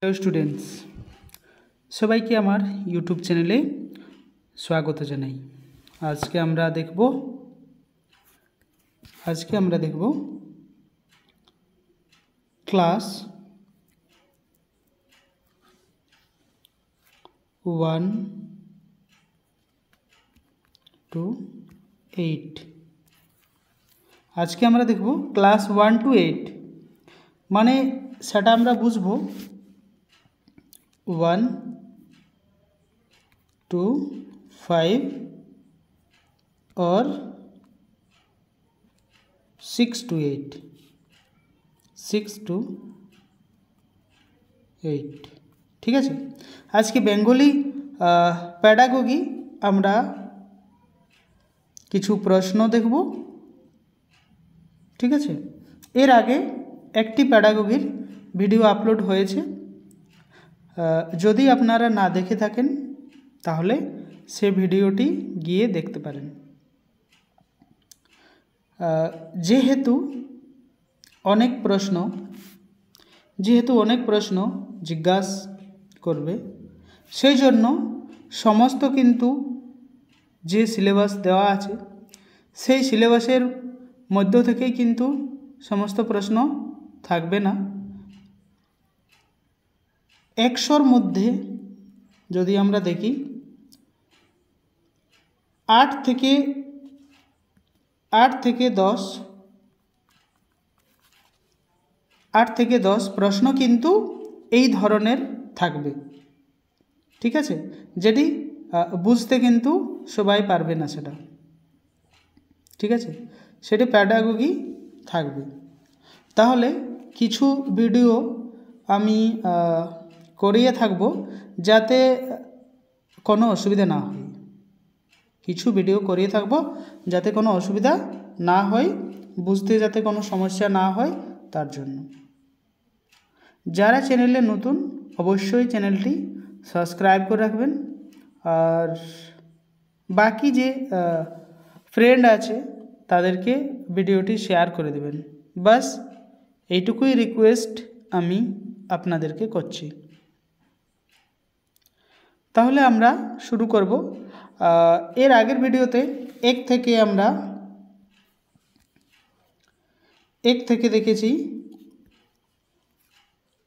Hello students, সবাইকে আমার YouTube চ্যানেলে স্বাগত জানাই। আজকে আমরা দেখব ক্লাস 1 to 8। আজকে আমরা দেখব ক্লাস 1 to 8, মানে সেটা আমরা বুঝবো 1 to 5 और 6 to 8, 6 to 8। ঠিক আছে, আজকে বেঙ্গলি প্যাডাগোগি আমরা কিছু প্রশ্ন দেখব। ঠিক আছে, এর আগে একটি প্যাডাগোগির ভিডিও আপলোড হয়েছে, যদি আপনারা না দেখে থাকেন তাহলে সে ভিডিওটি গিয়ে দেখতে পারেন। যেহেতু অনেক প্রশ্ন জিজ্ঞাসা করবে, সেই জন্য সমস্ত কিন্তু যে সিলেবাস দেওয়া আছে সেই সিলেবাসের মধ্য থেকেই কিন্তু সমস্ত প্রশ্ন থাকবে না। 100-র মধ্যে যদি আমরা দেখি 8 থেকে 10 প্রশ্ন কিন্তু এই ধরনের থাকবে। ঠিক আছে, যেটি বুঝতে কিন্তু সবাই পারবে না সেটা। ঠিক আছে, সেটি প্যাডাগোগি থাকবে। তাহলে কিছু ভিডিও আমি করিয়ে থাকব যাতে কোনো অসুবিধা না হয়। বুঝতে যাতে কোনো সমস্যা না হয় তার জন্য। যারা চ্যানেলে নতুন অবশ্যই চ্যানেলটি সাবস্ক্রাইব করে রাখবেন, আর বাকি যে ফ্রেন্ড আছে তাদেরকে ভিডিওটি শেয়ার করে দেবেন। বাস এইটুকুই রিকোয়েস্ট আমি আপনাদেরকে করছি। তাহলে আমরা শুরু করব। এর আগের ভিডিওতে 1 থেকে দেখেছি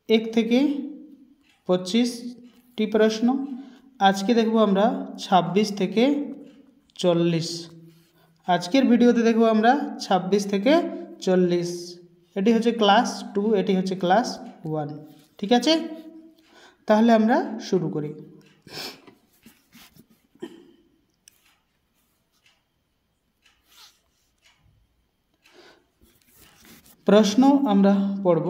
1 থেকে 25টি প্রশ্ন। আজকে দেখব আমরা 26 থেকে 40। আজকের ভিডিওতে দেখব আমরা 26 থেকে 40। এটি হচ্ছে ক্লাস 2, এটি হচ্ছে ক্লাস 1। ঠিক আছে, তাহলে আমরা শুরু করি। প্রশ্ন আমরা পড়ব।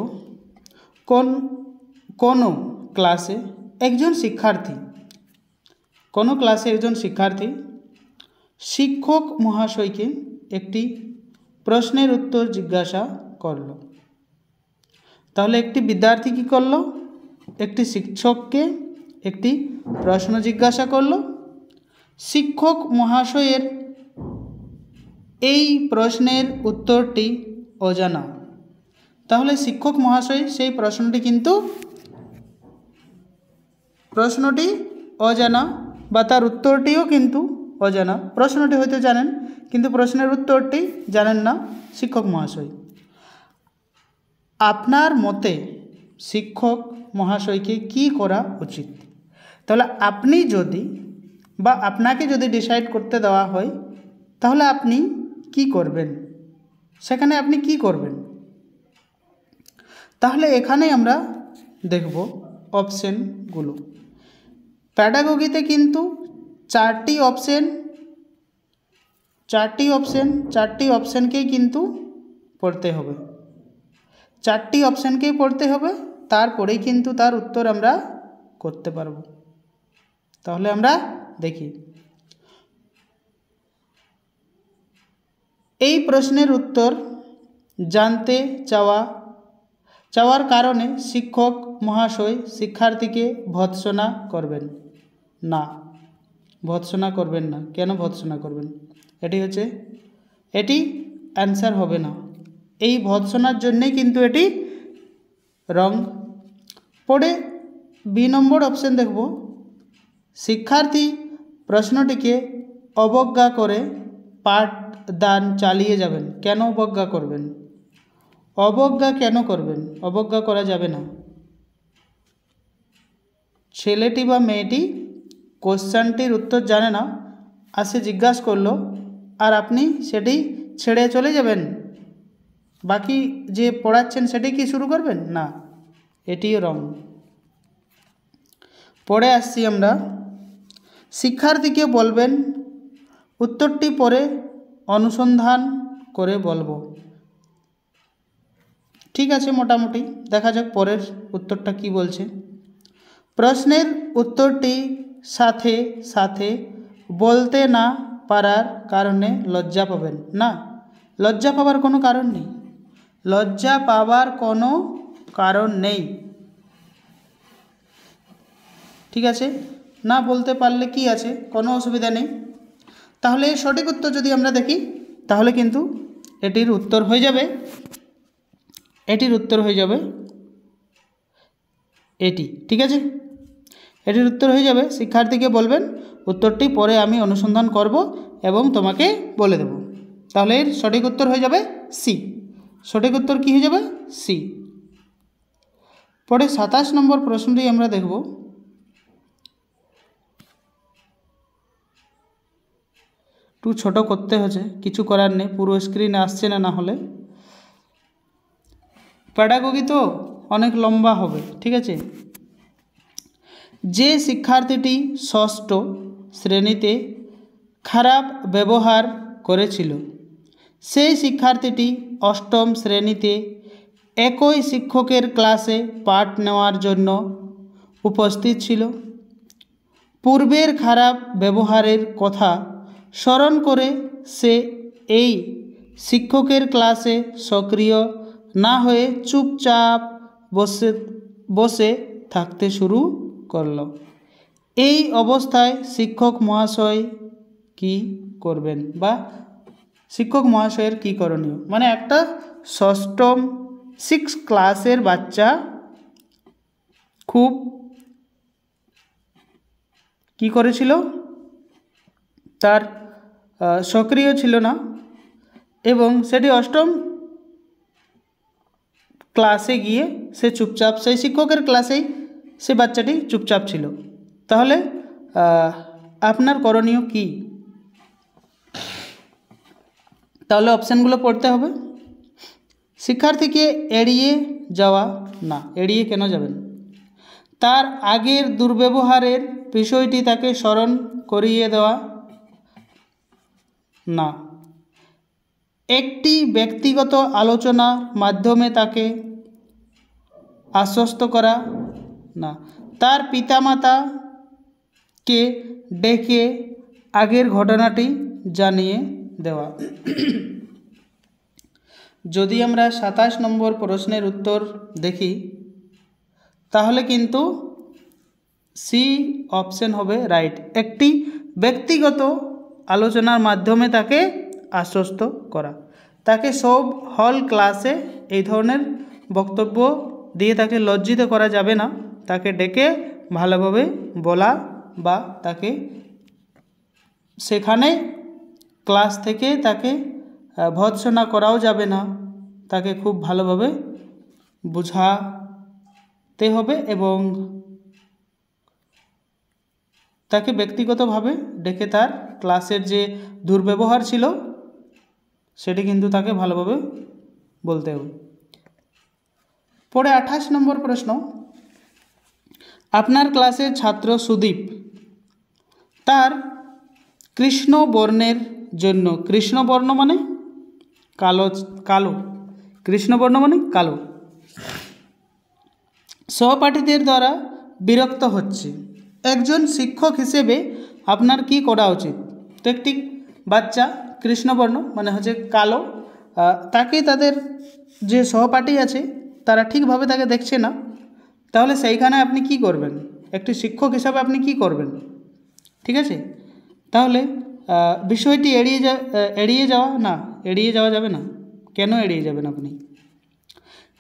কোনো ক্লাসে একজন শিক্ষার্থী শিক্ষক মহাশয়কে একটি প্রশ্নের উত্তর জিজ্ঞাসা করল। তাহলে একটি বিদ্যার্থী কী করলো? একটি শিক্ষককে একটি প্রশ্ন জিজ্ঞাসা করলো। শিক্ষক মহাশয়ের এই প্রশ্নের উত্তরটি অজানা। তাহলে শিক্ষক মহাশয় সেই প্রশ্নটি অজানা বা তার উত্তরটিও কিন্তু অজানা। প্রশ্নটি হয়তো জানেন কিন্তু প্রশ্নের উত্তরটি জানেন না শিক্ষক মহাশয়। আপনার মতে শিক্ষক মহাশয়কে কি করা উচিত? তাহলে আপনাকে যদি ডিসাইড করতে দেওয়া হয় তাহলে আপনি কি করবেন? সেখানে আপনি কি করবেন? তাহলে এখানে আমরা দেখব অপশনগুলো। প্যাডাগোগিতে কিন্তু চারটি অপশনকেই কিন্তু পড়তে হবে। 4টি অপশনকেই পড়তে হবে, তারপরেই কিন্তু তার উত্তর আমরা করতে পারব। তাহলে আমরা দেখি। এই প্রশ্নের উত্তর জানতে চাওয়ার কারণে শিক্ষক মহাশয় শিক্ষার্থীকে ভর্ৎসনা করবেন না। কেন ভর্ৎসনা করবেন? এটি অ্যান্সার হবে না। এই ভর্ৎসনার জন্যেই কিন্তু এটি রং। পড়ে বি নম্বর অপশন দেখব, শিক্ষার্থী প্রশ্নটিকে অবজ্ঞা করে পাঠদান চালিয়ে যাবেন। কেন অবজ্ঞা করবেন? অবজ্ঞা কেন করবেন? অবজ্ঞা করা যাবে না। ছেলেটি বা মেয়েটি কোশ্চেনটির উত্তর জানে না, আর সে জিজ্ঞাসা করলো, আর আপনি সেটি ছেড়ে চলে যাবেন, বাকি যে পড়াচ্ছেন সেটি কি শুরু করবেন? না, এটিও রং। পড়ে আসছি আমরা, শিক্ষার্থীকে বলবেন উত্তরটি পরে অনুসন্ধান করে বলবো। ঠিক আছে, মোটামুটি দেখা যাক পরের উত্তরটা কি বলছে। প্রশ্নের উত্তরটি সাথে সাথে বলতে না পারার কারণে লজ্জা পাবেন না। লজ্জা পাওয়ার কোনো কারণ নেই, লজ্জা পাওয়ার কোনো কারণ নেই। ঠিক আছে, না বলতে পারলে কি আছে, কোনো অসুবিধা নেই। তাহলে এর সঠিক উত্তর যদি আমরা দেখি, তাহলে কিন্তু এটির উত্তর হয়ে যাবে, এটির উত্তর হয়ে যাবে এটি। ঠিক আছে, এটির উত্তর হয়ে যাবে, শিক্ষার্থীকে বলবেন উত্তরটি পরে আমি অনুসন্ধান করব এবং তোমাকে বলে দেব। তাহলে এর সঠিক উত্তর হয়ে যাবে সি। সঠিক উত্তর কি হয়ে যাবে? সি। পরে 27 নম্বর প্রশ্নটি আমরা দেখব। একটু ছোট করতে হচ্ছে, কিছু করার নেই, পুরো স্ক্রিনে আসছে না, না হলে প্যাডাগোগি তো অনেক লম্বা হবে। ঠিক আছে, যে শিক্ষার্থীটি ষষ্ঠ শ্রেণীতে খারাপ ব্যবহার করেছিল, সেই শিক্ষার্থীটি অষ্টম শ্রেণীতে একই শিক্ষকের ক্লাসে পাঠ নেওয়ার জন্য উপস্থিত ছিল। পূর্বের খারাপ ব্যবহারের কথা স্মরণ করে সে এই শিক্ষকের ক্লাসে সক্রিয় না হয়ে চুপচাপ বসে থাকতে শুরু করল। এই অবস্থায় শিক্ষক মহাশয় কি করবেন, বা শিক্ষক মহাশয়ের কী করণীয়? মানে একটা ষষ্ঠম 6 ক্লাসের বাচ্চা খুব কি করেছিল, তার সক্রিয় ছিল না, এবং সেটি অষ্টম ক্লাসে গিয়ে সে চুপচাপ, সেই শিক্ষকের ক্লাসেই সে বাচ্চাটি চুপচাপ ছিল। তাহলে আপনার করণীয় কি? তাহলে অপশানগুলো পড়তে হবে। শিক্ষার্থীকে এড়িয়ে যাওয়া না। এড়িয়ে কেন যাবেন? তার আগের দুর্ব্যবহারের বিষয়টি তাকে স্মরণ করিয়ে দেওয়া না। একটি ব্যক্তিগত আলোচনার মাধ্যমে তাকে আশ্বস্ত করা না। তার পিতামাতাকে ডেকে আগের ঘটনাটি জানিয়ে দেওয়া। যদি আমরা 27 নম্বর প্রশ্নের উত্তর দেখি, তাহলে কিন্তু সি অপশন হবে রাইট। একটি ব্যক্তিগত আলোচনার মাধ্যমে তাকে আশ্বস্ত করা। তাকে সব হল ক্লাসে এই ধরনের বক্তব্য দিয়ে তাকে লজ্জিত করা যাবে না। তাকে ডেকে ভালোভাবে বলা, বা তাকে সেখানে ক্লাস থেকে তাকে ভৎসনা করাও যাবে না। তাকে খুব ভালোভাবে বোঝাতে হবে এবং তাকে ব্যক্তিগতভাবে ডেকে তার ক্লাসের যে দুর্ব্যবহার ছিল সেটি কিন্তু তাকে ভালোভাবে বলতে হবে। পরে 28 নম্বর প্রশ্ন, আপনার ক্লাসের ছাত্র সুদীপ তার কৃষ্ণ বর্ণের জন্য, কৃষ্ণ বর্ণ মানে কালো, কালো, কৃষ্ণ বর্ণ মানে কালো, সহপাঠীদের দ্বারা বিরক্ত হচ্ছে। একজন শিক্ষক হিসেবে আপনার কি করা উচিত? তো একটি বাচ্চা কৃষ্ণবর্ণ মানে হচ্ছে কালো, তাকে তাদের যে সহপাঠী আছে তারা ঠিকভাবে তাকে দেখছে না, তাহলে সেইখানে আপনি কি করবেন? একটি শিক্ষক হিসাবে আপনি কি করবেন? ঠিক আছে, তাহলে বিষয়টি এড়িয়ে যাওয়া না, এড়িয়ে যাওয়া যাবে না। কেন এড়িয়ে যাবেন আপনি?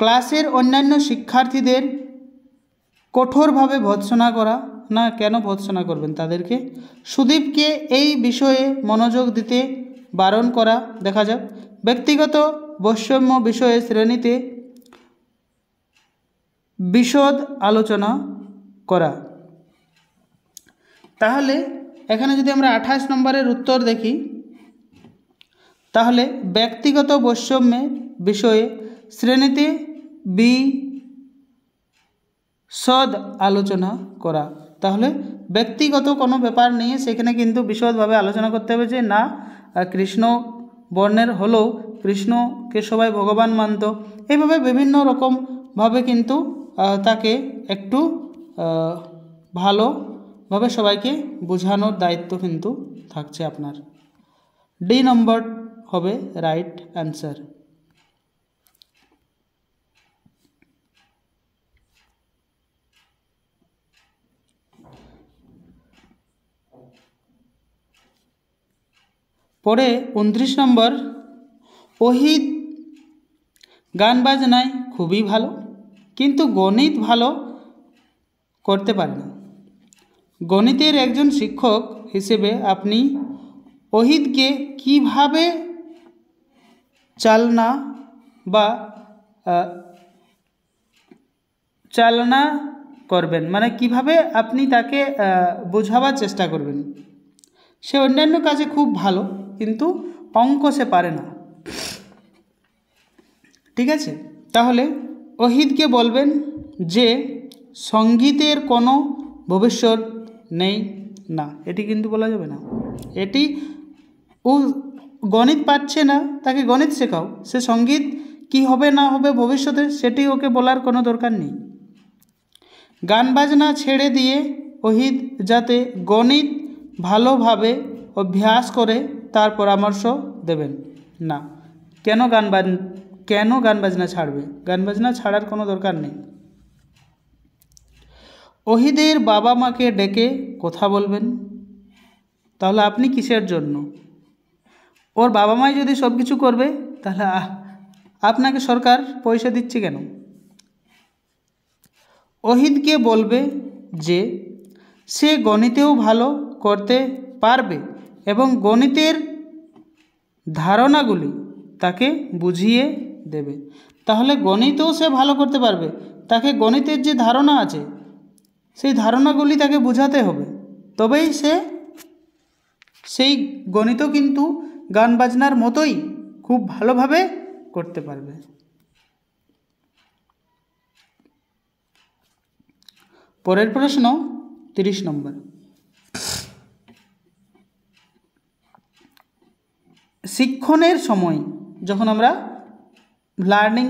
ক্লাসের অন্যান্য শিক্ষার্থীদের কঠোরভাবে ভৎসনা করা, না কেন ভৎসনা করবেন তাদেরকে। সুদীপকে এই বিষয়ে মনোযোগ দিতে বারণ করা। দেখা যাক, ব্যক্তিগত বৈষম্য বিষয়ে শ্রেণীতে বিশদ আলোচনা করা। তাহলে এখানে যদি আমরা 28 নম্বরের উত্তর দেখি, তাহলে ব্যক্তিগত বৈষম্যের বিষয়ে শ্রেণীতে বিশদ আলোচনা করা। তাহলে ব্যক্তিগত কোনো ব্যাপার নিয়ে সেখানে কিন্তু বিশদভাবে আলোচনা করতে হবে যে না, কৃষ্ণ বর্ণের হলেও কৃষ্ণকে সবাই ভগবান মানত। এইভাবে বিভিন্ন রকমভাবে কিন্তু তাকে একটু ভালোভাবে সবাইকে বোঝানোর দায়িত্ব কিন্তু থাকছে আপনার। ডি নম্বর হবে রাইট অ্যান্সার। পরে 29 নম্বর, ওহিদ গান বাজনায় খুবই ভালো, কিন্তু গণিত ভালো করতে পারে না। গণিতের একজন শিক্ষক হিসেবে আপনি ওহিদকে কিভাবে চালনা করবেন, মানে কিভাবে আপনি তাকে বোঝাবার চেষ্টা করবেন। সে অন্যান্য কাজে খুব ভালো, কিন্তু অঙ্ক সে পারে না। ঠিক আছে, তাহলে ওহিদকে বলবেন যে সঙ্গীতের কোনো ভবিষ্যৎ নেই। না, এটি কিন্তু বলা যাবে না। এটি ও গণিত পাচ্ছে না, তাকে গণিত শেখাও। সে সঙ্গীত কি হবে না হবে ভবিষ্যতে সেটি ওকে বলার কোনো দরকার নেই। গান বাজনা ছেড়ে দিয়ে ওহিদ যাতে গণিত ভালোভাবে অভ্যাস করে তার পরামর্শ দেবেন। না, কেন গান বাজনা ছাড়বে? গান বাজনা ছাড়ার কোনো দরকার নেই। ওহিদের বাবা মাকে ডেকে কথা বলবেন। তাহলে আপনি কিসের জন্য? ওর বাবা মাই যদি সব কিছু করবে, তাহলে আপনাকে সরকার পয়সা দিচ্ছে কেন? ওহিদকে বলবে যে সে গণিতেও ভালো করতে পারবে এবং গণিতের ধারণাগুলি তাকে বুঝিয়ে দেবে। তাহলে গণিতেও সে ভালো করতে পারবে, তাকে গণিতের যে ধারণা আছে সেই ধারণাগুলি তাকে বোঝাতে হবে, তবেই সে সেই গণিতও কিন্তু গান বাজনার মতোই খুব ভালোভাবে করতে পারবে। পরের প্রশ্ন 30 নম্বর, শিক্ষণের সময় যখন আমরা লার্নিং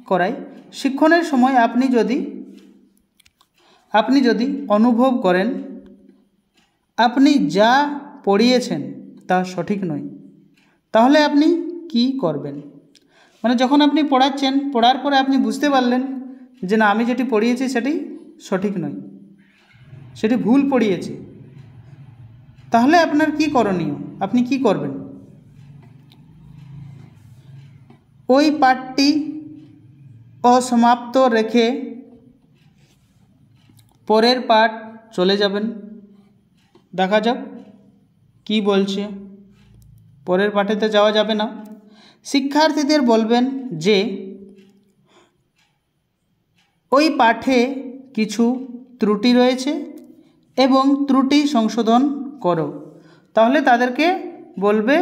করাই, শিক্ষণের সময় আপনি যদি অনুভব করেন আপনি যা পড়িয়েছেন তা সঠিক নয়, তাহলে আপনি কি করবেন? মানে যখন আপনি পড়াচ্ছেন, পড়ার পরে আপনি বুঝতে পারলেন যে না, আমি যেটি পড়িয়েছি সেটি সঠিক নয়, সেটি ভুল পড়িয়েছি, তাহলে আপনার কি করণীয়? আপনি কি করবেন? ওই পাঠটি অসমাপ্ত রেখে পরের পাঠ চলে যাবেন। দেখা যাক কি বলছে। পরের পাঠেতে যাওয়া যাবে না। শিক্ষার্থীদের বলবেন যে ওই পাঠে কিছু ত্রুটি রয়েছে এবং ত্রুটি সংশোধন করো। তাহলে তাদেরকে বলবে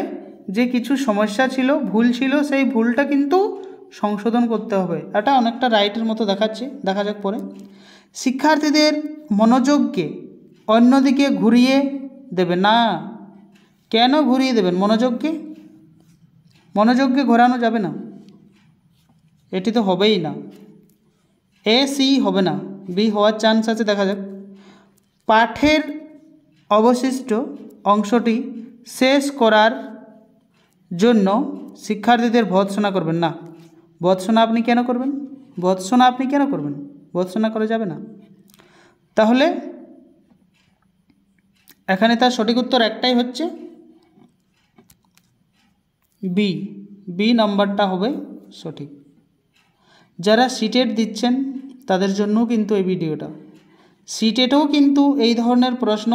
যে কিছু সমস্যা ছিল, ভুল ছিল, সেই ভুলটা কিন্তু সংশোধন করতে হবে। এটা অনেকটা রাইটের মতো দেখাচ্ছে, দেখা যাক পরে। শিক্ষার্থীদের মনোযোগকে অন্যদিকে ঘুরিয়ে দেবে না। কেন ঘুরিয়ে দেবেন মনোযোগকে ঘোরানো যাবে না, এটি তো হবেই না। এ সি হবে না, বি হওয়ার চান্স আছে। দেখা যাক, পাঠের অবশিষ্ট অংশটি শেষ করার জন্য শিক্ষার্থীদের ভৎসনা করবেন না। ভৎসনা আপনি কেন করবেন? ভৎসনা করা যাবে না। তাহলে এখানে তার সঠিক উত্তর একটাই হচ্ছে বি নাম্বারটা হবে সঠিক। যারা সিটেট দিচ্ছেন তাদের জন্য কিন্তু এই ভিডিওটা, সিটেটেও কিন্তু এই ধরনের প্রশ্ন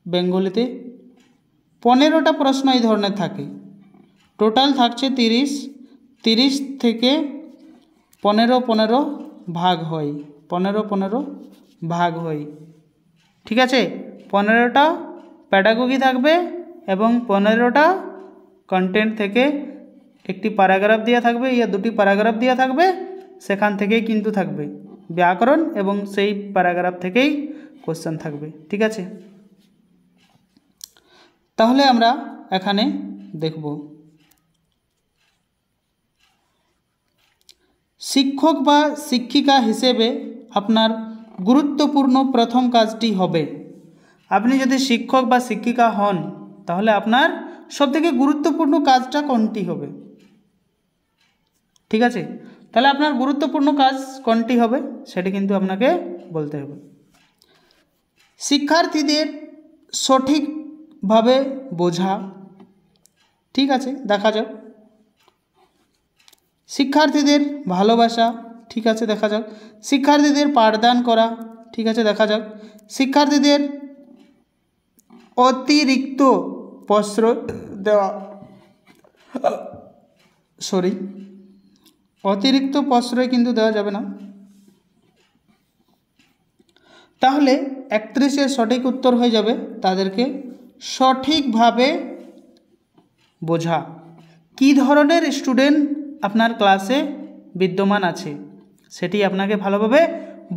বেঙ্গলিতে 15টা প্রশ্ন এই ধরনের থাকে। টোটাল থাকছে 30 থেকে 15 ভাগ হয়, 15 ভাগ হয়। ঠিক আছে, 15টা প্যাডাগোগি থাকবে এবং 15টা কন্টেন্ট থেকে একটি প্যারাগ্রাফ দেওয়া থাকবে, ইয়া দুটি প্যারাগ্রাফ দেওয়া থাকবে, সেখান থেকেই কিন্তু থাকবে ব্যাকরণ এবং সেই প্যারাগ্রাফ থেকেই কোশ্চেন থাকবে। ঠিক আছে, তাহলে আমরা এখানে দেখব শিক্ষক বা শিক্ষিকা হিসেবে আপনার গুরুত্বপূর্ণ প্রথম কাজটি হবে। আপনি যদি শিক্ষক বা শিক্ষিকা হন তাহলে আপনার সবথেকে গুরুত্বপূর্ণ কাজটা কোনটি হবে? ঠিক আছে, তাহলে আপনার গুরুত্বপূর্ণ কাজ কোনটি হবে সেটি কিন্তু আপনাকে বলতে হবে। শিক্ষার্থীদের সঠিকভাবে বোঝা। ঠিক আছে, দেখা যাক। শিক্ষার্থীদের ভালোবাসা। ঠিক আছে, দেখা যাক। শিক্ষার্থীদের পাঠদান করা। ঠিক আছে, দেখা যাক। শিক্ষার্থীদের অতিরিক্ত প্রশ্রয় দেওয়া, অতিরিক্ত প্রশ্রয় কিন্তু দেওয়া যাবে না। তাহলে 31-এর সঠিক উত্তর হয়ে যাবে তাদেরকে সঠিকভাবে বোঝা। কী ধরনের স্টুডেন্ট আপনার ক্লাসে বিদ্যমান আছে সেটি আপনাকে ভালোভাবে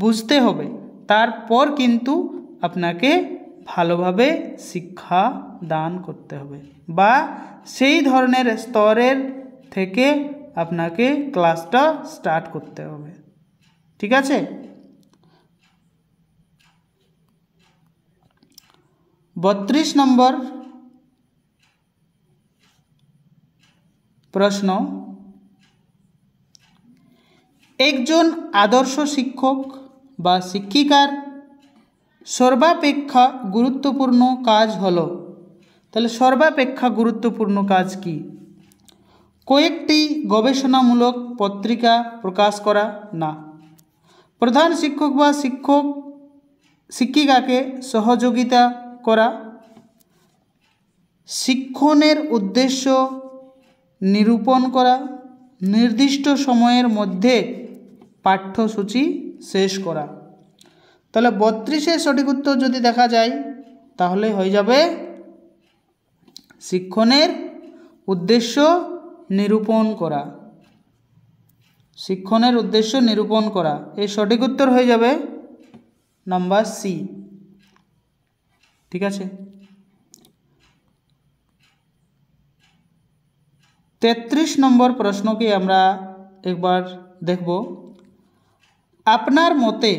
বুঝতে হবে, তারপর কিন্তু আপনাকে ভালোভাবে শিক্ষা দান করতে হবে, বা সেই ধরনের স্তরের থেকে আপনাকে ক্লাসটা স্টার্ট করতে হবে। ঠিক আছে, 32 নম্বর প্রশ্ন, একজন আদর্শ শিক্ষক বা শিক্ষিকার সর্বাপেক্ষা গুরুত্বপূর্ণ কাজ হলো। তাহলে সর্বাপেক্ষা গুরুত্বপূর্ণ কাজ কি? কয়েকটি গবেষণামূলক পত্রিকা প্রকাশ করা? না। প্রধান শিক্ষক বা শিক্ষিকাকে সহযোগিতা করা? শিক্ষণের উদ্দেশ্য নিরূপণ করা? নির্দিষ্ট সময়ের মধ্যে পাঠ্যসূচি শেষ করা? তাহলে 32-এর সঠিক উত্তর যদি দেখা যায় তাহলে হয়ে যাবে শিক্ষণের উদ্দেশ্য নিরূপণ করা। শিক্ষণের উদ্দেশ্য নিরূপণ করা, এই সঠিক উত্তর হয়ে যাবে নাম্বার সি। ঠিক আছে, 33 নম্বর প্রশ্নকে আমরা একবার দেখব। আপনার মতে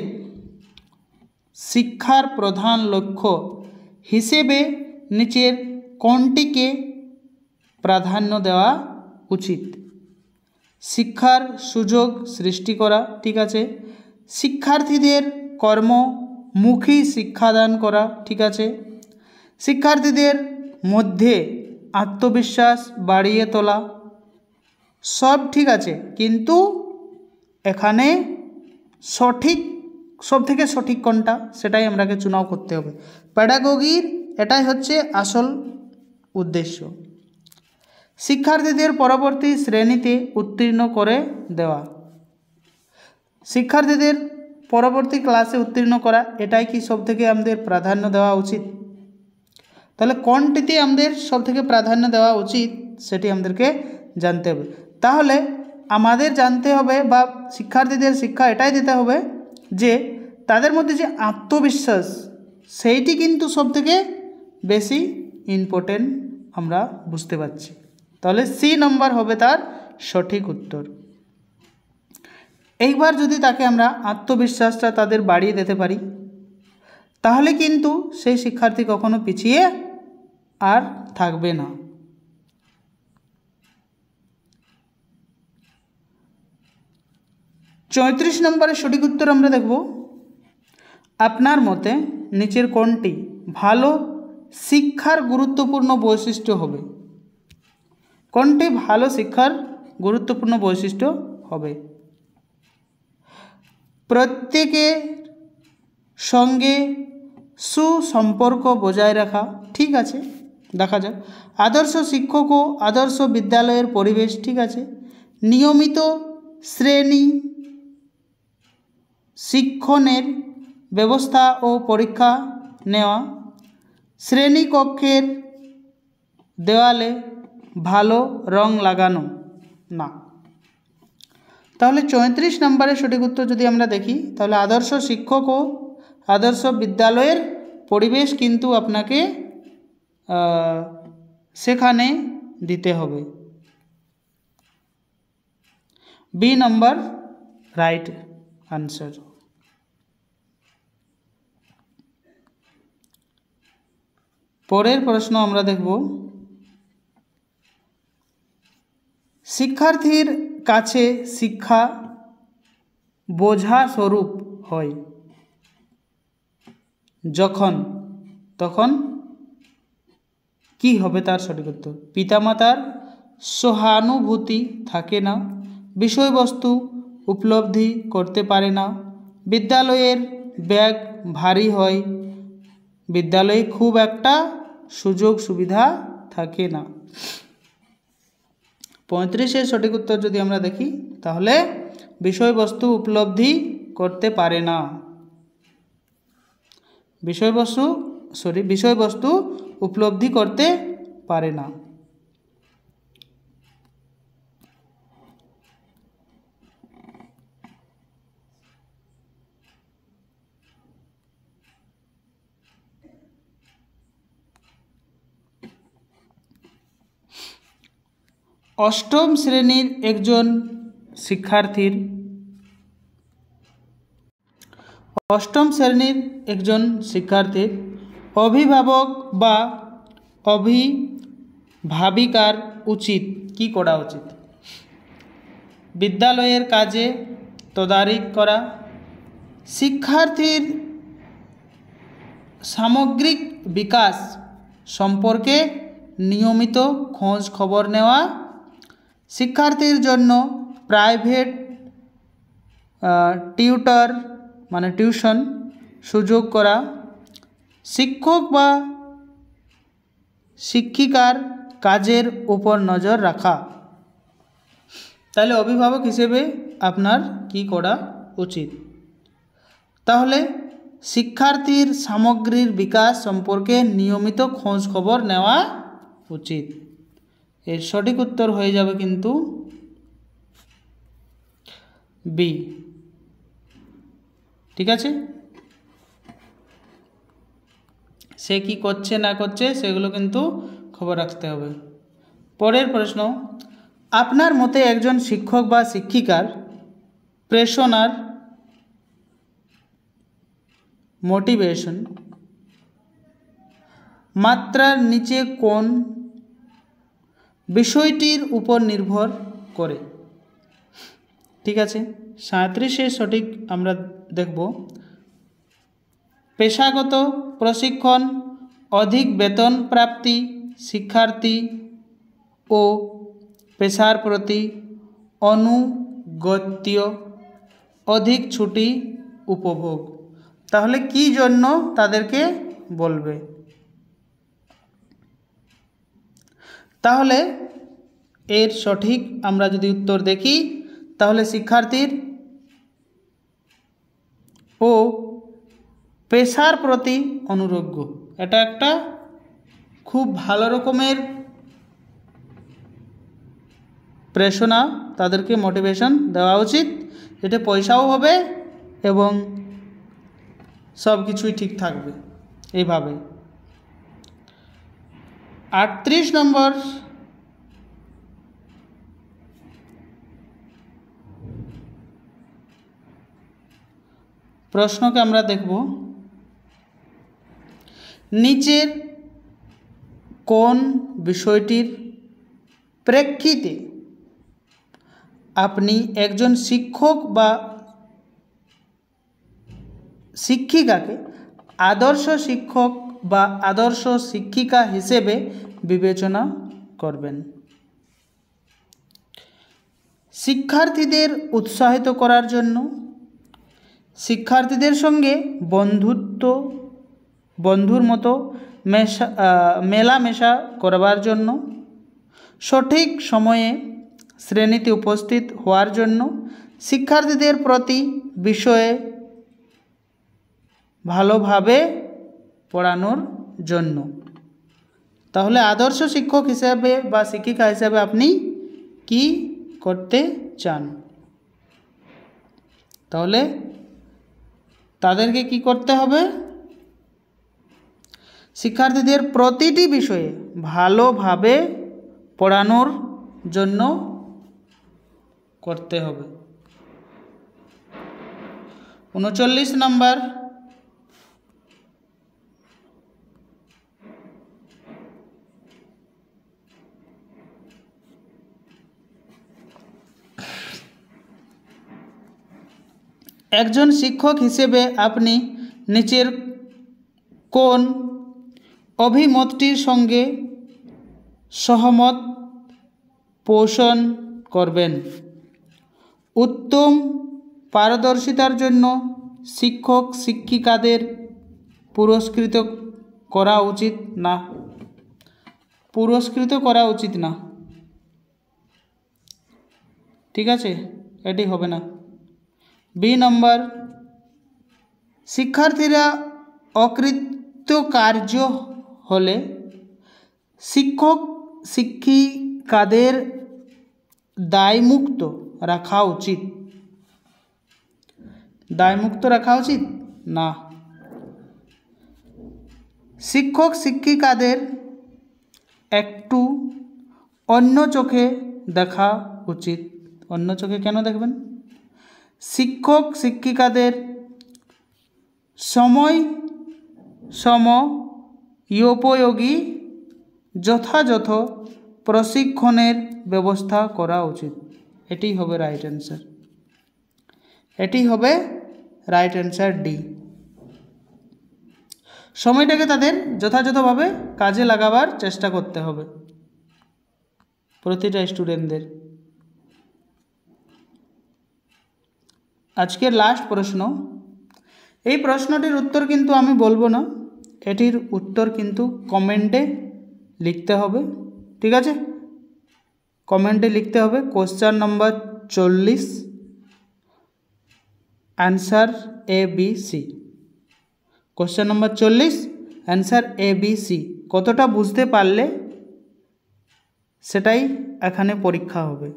শিক্ষার প্রধান লক্ষ্য হিসেবে নিচের কোনটিকে প্রাধান্য দেওয়া উচিত? শিক্ষার সুযোগ সৃষ্টি করা। ঠিক আছে, শিক্ষার্থীদের কর্মমুখী শিক্ষাদান করা। ঠিক আছে, শিক্ষার্থীদের মধ্যে আত্মবিশ্বাস বাড়িয়ে তোলা। সব ঠিক আছে, কিন্তু এখানে সবথেকে সঠিক কোনটা সেটাই আমরাকে চুনাও করতে হবে। প্যাডাগোগির এটাই হচ্ছে আসল উদ্দেশ্য। শিক্ষার্থীদের পরবর্তী শ্রেণীতে উত্তীর্ণ করে দেওয়া। শিক্ষার্থীদের পরবর্তী ক্লাসে উত্তীর্ণ করা, এটাই কি সবথেকে আমাদের প্রাধান্য দেওয়া উচিত? তাহলে কোনটিতে আমাদের সবথেকে প্রাধান্য দেওয়া উচিত সেটি আমাদেরকে জানতে হবে। তাহলে আমাদের জানতে হবে বা শিক্ষার্থীদের শিক্ষা এটাই দিতে হবে যে তাদের মধ্যে যে আত্মবিশ্বাস সেইটি কিন্তু সবথেকে বেশি ইম্পর্টেন্ট আমরা বুঝতে পারছি। তাহলে সি নম্বর হবে তার সঠিক উত্তর। এইবার যদি তাকে আমরা আত্মবিশ্বাসটা তাদের বাড়িয়ে দিতে পারি তাহলে কিন্তু সেই শিক্ষার্থী কখনো পিছিয়ে আর থাকবে না। চৌত্রিশ নম্বরের সঠিক উত্তর আমরা দেখব। আপনার মতে নিচের কোনটি ভালো শিক্ষার গুরুত্বপূর্ণ বৈশিষ্ট্য হবে? কোনটি ভালো শিক্ষার গুরুত্বপূর্ণ বৈশিষ্ট্য হবে? প্রত্যেকের সঙ্গে সুসম্পর্ক বজায় রাখা, ঠিক আছে, দেখা যাক। আদর্শ শিক্ষক ও আদর্শ বিদ্যালয়ের পরিবেশ, ঠিক আছে। নিয়মিত শ্রেণী শিক্ষণের ব্যবস্থা ও পরীক্ষা নেওয়া, শ্রেণীকক্ষের দেওয়ালে ভালো রং লাগানো না। তাহলে 34 নম্বরের সঠিক উত্তর যদি আমরা দেখি, তাহলে আদর্শ শিক্ষক ও আদর্শ বিদ্যালয়ের পরিবেশ কিন্তু আপনাকে সেখানে দিতে হবে। বি নম্বর রাইট আনসার। পরের প্রশ্ন আমরা দেখব, শিক্ষার্থীর কাছে শিক্ষা বোঝা স্বরূপ হয় যখন, তখন কি হবে তার সঠিক উত্তর? পিতামাতার সহানুভূতি থাকে না, বিষয়বস্তু উপলব্ধি করতে পারে না, বিদ্যালয়ের ব্যাগ ভারী হয়, বিদ্যালয়ে খুব একটা সুযোগ সুবিধা থাকে না। 35-এর সঠিক উত্তর যদি আমরা দেখি, তাহলে বিষয়বস্তু উপলব্ধি করতে পারে না। বিষয়বস্তু উপলব্ধি করতে পারে না। অষ্টম শ্রেণীর একজন শিক্ষার্থীর অভিভাবক বা অভিভাবিকার উচিত কি করা উচিত? বিদ্যালয়ের কাজে তদারকি করা, শিক্ষার্থীর সামগ্রিক বিকাশ সম্পর্কে নিয়মিত খোঁজ খবর নেওয়া, শিক্ষার্থীর জন্য প্রাইভেট টিউটর মানে টিউশন সুযোগ করা, শিক্ষক বা শিক্ষিকার কাজের উপর নজর রাখা। তাহলে অভিভাবক হিসেবে আপনার কি করা উচিত? তাহলে শিক্ষার্থীর সামগ্রিক বিকাশ সম্পর্কে নিয়মিত খোঁজ খবর নেওয়া উচিত। এর সঠিক উত্তর হয়ে যাবে কিন্তু বি, ঠিক আছে। সে কি করছে না করছে সেগুলো কিন্তু খবর রাখতে হবে। পরের প্রশ্ন, আপনার মতে একজন শিক্ষক বা শিক্ষিকার প্রেরণার মোটিভেশন মাত্রার নিচে কোন বিষয়টির উপর নির্ভর করে? ঠিক আছে, 37-এর সঠিক আমরা দেখব, পেশাগত প্রশিক্ষণ, অধিক বেতন প্রাপ্তি, শিক্ষার্থী ও পেশার প্রতি আনুগত্য, অধিক ছুটি উপভোগ। তাহলে কি জন্য তাদেরকে বলবে? তাহলে এর সঠিক আমরা যদি উত্তর দেখি, তাহলে শিক্ষার্থীর ও পেশার প্রতি অনুরোগ্য, এটা একটা খুব ভালো রকমের প্রেরণা, তাদেরকে মোটিভেশন দেওয়া উচিত, এতে পয়সাও হবে এবং সব কিছুই ঠিক থাকবে এইভাবে। 38 নম্বর প্রশ্নকে আমরা দেখব, নিচের কোন বিষয়টির প্রেক্ষিতে আপনি একজন শিক্ষক বা শিক্ষিকাকে আদর্শ শিক্ষক বা আদর্শ শিক্ষিকা হিসেবে বিবেচনা করবেন? শিক্ষার্থীদের উৎসাহিত করার জন্য, শিক্ষার্থীদের সঙ্গে বন্ধুর মতো মেলামেশা করবার জন্য, সঠিক সময়ে শ্রেণীতে উপস্থিত হওয়ার জন্য, শিক্ষার্থীদের প্রতি বিষয়ে ভালোভাবে পড়ানোর জন্য। তাহলে আদর্শ শিক্ষক হিসাবে বা শিক্ষিকা হিসাবে আপনি কি করতে চান? তাহলে তাদেরকে কি করতে হবে? শিক্ষার্থীদের প্রতিটি বিষয়ে ভালোভাবে পড়ানোর জন্য করতে হবে। 39 নম্বর, একজন শিক্ষক হিসেবে আপনি নিচের কোন অভিমতটির সঙ্গে সহমত পোষণ করবেন? উত্তম পারদর্শিতার জন্য শিক্ষক শিক্ষিকাদের পুরস্কৃত করা উচিত না। ঠিক আছে, এটি হবে না। বি নম্বর, শিক্ষার্থীরা অকৃতকার্য হলে শিক্ষক শিক্ষিকাদের দায়মুক্ত রাখা উচিত না। শিক্ষক শিক্ষিকাদের একটু অন্য চোখে দেখা উচিত। অন্য চোখে কেন দেখবেন? শিক্ষক শিক্ষিকাদের সময়োপযোগী যথাযথ প্রশিক্ষণের ব্যবস্থা করা উচিত। এটি হবে রাইট অ্যান্সার ডি। সময়টাকে তাদের যথাযথভাবে কাজে লাগাবার চেষ্টা করতে হবে প্রতিটা স্টুডেন্টদের। আজকের লাস্ট প্রশ্ন। এই প্রশ্নটির উত্তর কিন্তু আমি বলবো না, এটির উত্তর কিন্তু কমেন্টে লিখতে হবে। ঠিক আছে, কমেন্টে লিখতে হবে। Question number 40, answer ABC। Question number 40, answer ABC। কতটা বুঝতে পারলে সেটাই এখানে পরীক্ষা হবে।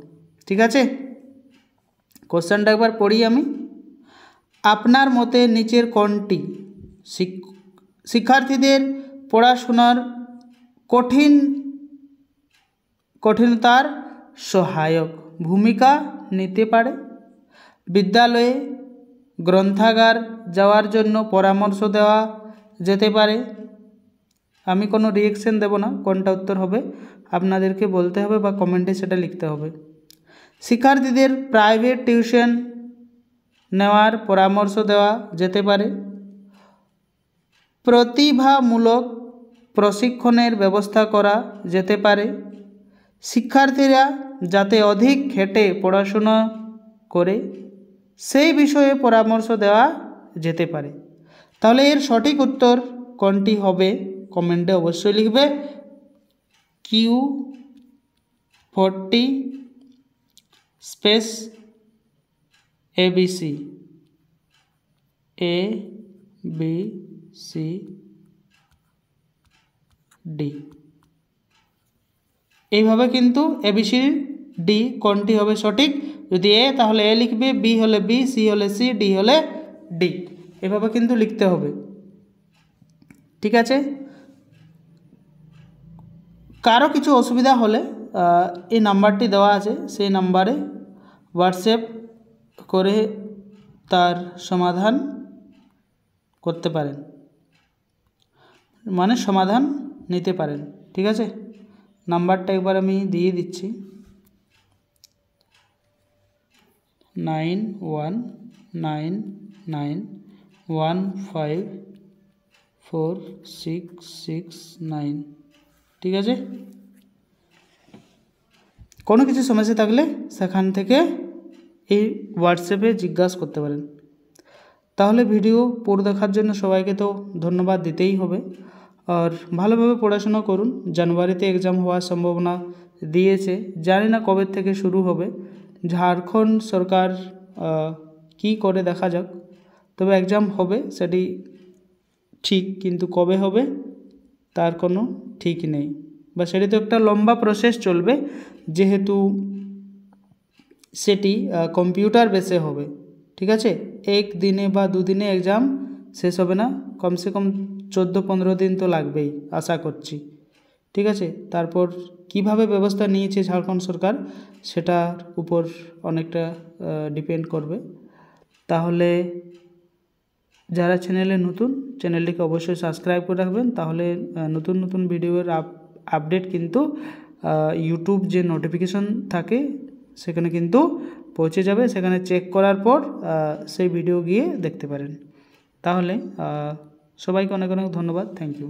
ঠিক আছে, কোশ্চেনটা একবার পড়ি আমি। আপনার মতে নিচের কোনটি শিক্ষার্থীদের পড়াশোনার কঠিনতার সহায়ক ভূমিকা নিতে পারে? বিদ্যালয়ে গ্রন্থাগার যাওয়ার জন্য পরামর্শ দেওয়া যেতে পারে। আমি কোনো রিঅ্যাকশন দেব না, কোনটা উত্তর হবে আপনাদেরকে বলতে হবে বা কমেন্টে সেটা লিখতে হবে। শিক্ষার্থীদের প্রাইভেট টিউশন নেওয়ার পরামর্শ দেওয়া যেতে পারে। প্রতিভামূলক প্রশিক্ষণের ব্যবস্থা করা যেতে পারে। শিক্ষার্থীরা যাতে অধিক খেটে পড়াশোনা করে সেই বিষয়ে পরামর্শ দেওয়া যেতে পারে। তাহলে এর সঠিক উত্তর কোনটি হবে কমেন্টে অবশ্যই লিখবে। Q40 space ABC, ABCD। এইভাবে কিন্তু ABCD কোনটি হবে সঠিক। যদি A তাহলে A লিখবে, B হলে B, C হলে C, D হলে D। এভাবে কিন্তু লিখতে হবে। ঠিক আছে, কারো কিছু অসুবিধা হলে এই নাম্বারটি দেওয়া আছে, সেই নাম্বারে হোয়াটসঅ্যাপ করে তার সমাধান করতে পারেন, মানে সমাধান নিতে পারেন। ঠিক আছে, নাম্বারটা একবার আমি দিয়ে দিচ্ছি, 9199154669। ঠিক আছে, কোনো কিছু সমস্যা থাকলে সেখান থেকে এই হোয়াটসঅ্যাপে জিজ্ঞাসা করতে পারেন। তাহলে ভিডিও পুরো দেখার জন্য সবাইকে তো ধন্যবাদ দিতেই হবে। আর ভালোভাবে পড়াশোনা করুন। জানুয়ারিতে এক্সাম হওয়ার সম্ভাবনা দিয়েছে, জানি না কবে থেকে শুরু হবে। ঝাড়খণ্ড সরকার কি করে দেখা যাক, তবে এক্সাম হবে সেটি ঠিক, কিন্তু কবে হবে তার কোনো ঠিক নেই, বা সেটি তো একটা লম্বা প্রসেস চলবে, যেহেতু সেটি কম্পিউটার বেসে হবে। ঠিক আছে, একদিনে বা দুদিনে এক্সাম শেষ হবে না, কমসে কম 14-15 দিন তো লাগবেই আশা করছি। ঠিক আছে, তারপর কিভাবে ব্যবস্থা নিয়েছে ঝাড়খণ্ড সরকার সেটার উপর অনেকটা ডিপেন্ড করবে। তাহলে যারা চ্যানেলে নতুন, চ্যানেলটিকে অবশ্যই সাবস্ক্রাইব করে রাখবেন, তাহলে নতুন নতুন ভিডিওর আপডেট কিন্তু ইউটিউব যে নোটিফিকেশন থাকে সেখানে কিন্তু পৌঁছে যাবে, সেখানে চেক করার পর সেই ভিডিও গিয়ে দেখতে পারেন। তাহলে সবাইকে অনেক অনেক ধন্যবাদ, থ্যাংক ইউ।